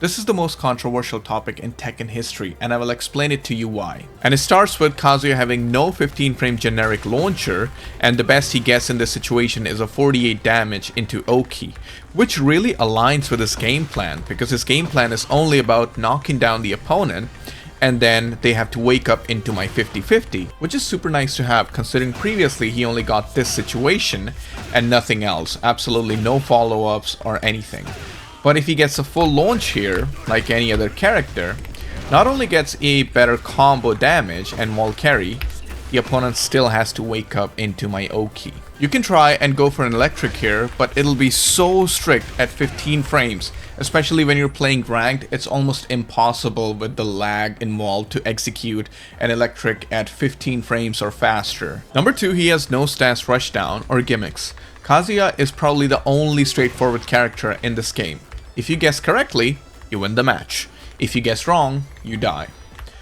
This is the most controversial topic in Tekken history, and I will explain it to you why. And it starts with Kazuya having no 15 frame generic launcher, and the best he gets in this situation is a 48 damage into Oki, which really aligns with his game plan, because his game plan is only about knocking down the opponent, and then they have to wake up into my 50-50, which is super nice to have considering previously he only got this situation and nothing else, absolutely no follow-ups or anything. But if he gets a full launch here, like any other character, not only gets a better combo damage and wall carry, the opponent still has to wake up into my Oki. You can try and go for an electric here, but it'll be so strict at 15 frames, especially when you're playing ranked. It's almost impossible with the lag involved to execute an electric at 15 frames or faster. Number 2, he has no stance rushdown or gimmicks. Kazuya is probably the only straightforward character in this game. If you guess correctly, you win the match. If you guess wrong, you die.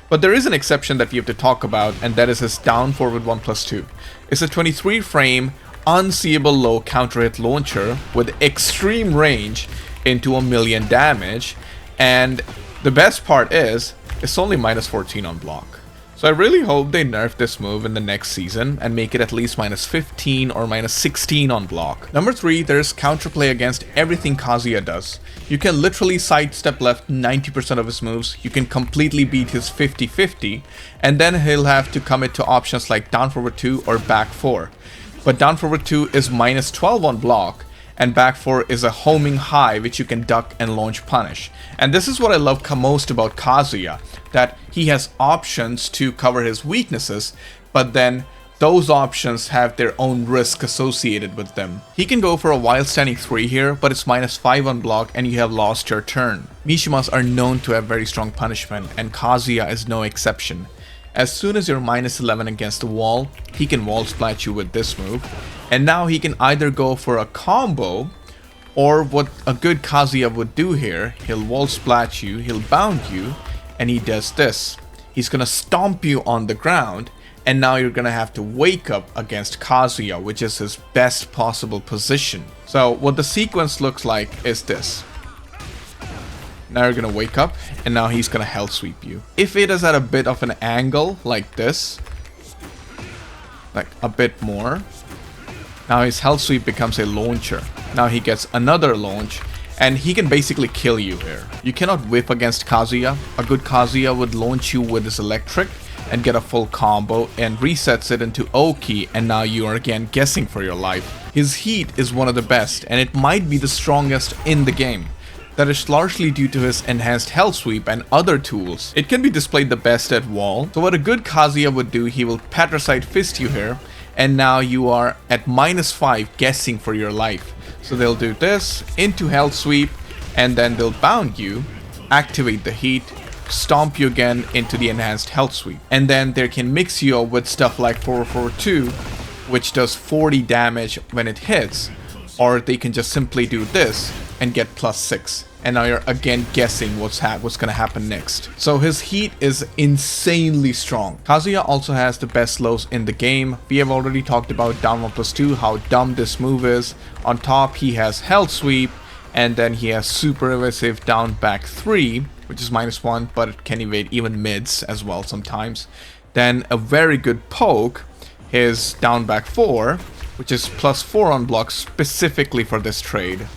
But there is an exception that we have to talk about, and that is his down forward 1+2. It's a 23 frame, unseeable low counter hit launcher with extreme range into 1,000,000 damage, and the best part is, it's only -14 on block. So I really hope they nerf this move in the next season and make it at least -15 or -16 on block. Number 3, there's counterplay against everything Kazuya does. You can literally sidestep left 90% of his moves, you can completely beat his 50-50, and then he'll have to commit to options like down forward 2 or back 4. But down forward 2 is -12 on block, and back 4 is a homing high which you can duck and launch punish. And this is what I love most about Kazuya, that he has options to cover his weaknesses, but then those options have their own risk associated with them. He can go for a wild standing 3 here, but it's -5 on block and you have lost your turn. Mishimas are known to have very strong punishment, and Kazuya is no exception. As soon as you're -11 against the wall, he can wall splat you with this move. And now he can either go for a combo, or what a good Kazuya would do here, he'll wall splat you, he'll bound you, and he does this. He's gonna stomp you on the ground, and now you're gonna have to wake up against Kazuya, which is his best possible position. So what the sequence looks like is this. Now you're gonna wake up, and now he's gonna hell sweep you. If it is at a bit of an angle, like this, like a bit more, now his hell sweep becomes a launcher. Now he gets another launch, and he can basically kill you here. You cannot whip against Kazuya. A good Kazuya would launch you with his electric and get a full combo and resets it into Oki, and now you are again guessing for your life. His heat is one of the best, and it might be the strongest in the game. That is largely due to his enhanced hell sweep and other tools. It can be displayed the best at wall. So what a good Kazuya would do, he will patricide fist you here, and now you are at -5 guessing for your life. So they'll do this into hell sweep, and then they'll bound you, activate the heat, stomp you again into the enhanced hell sweep, and then they can mix you up with stuff like 442, which does 40 damage when it hits, or they can just simply do this and get +6. And now you're again guessing what's gonna happen next. So his heat is insanely strong. Kazuya also has the best lows in the game. We have already talked about down 1+2, how dumb this move is. On top he has hell sweep, and then he has super evasive down back 3, which is -1, but it can evade even mids as well sometimes. Then a very good poke, his down back 4, which is +4 on block specifically for this trade.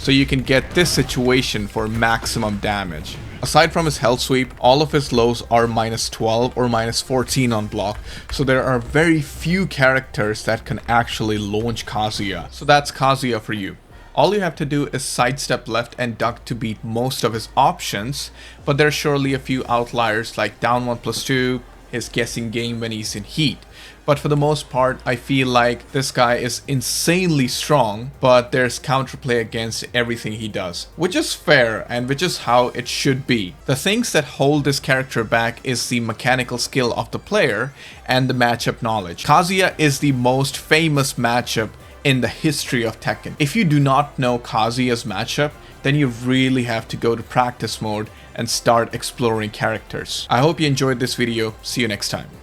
So you can get this situation for maximum damage. Aside from his hell sweep, all of his lows are -12 or -14 on block, so there are very few characters that can actually launch Kazuya. So that's Kazuya for you. All you have to do is sidestep left and duck to beat most of his options, but there's surely a few outliers like down 1+2, his guessing game when he's in heat. But for the most part, I feel like this guy is insanely strong, but there's counterplay against everything he does, which is fair and which is how it should be. The things that hold this character back is the mechanical skill of the player and the matchup knowledge. Kazuya is the most famous matchup in the history of Tekken. If you do not know Kazuya's matchup, then you really have to go to practice mode and start exploring characters. I hope you enjoyed this video. See you next time.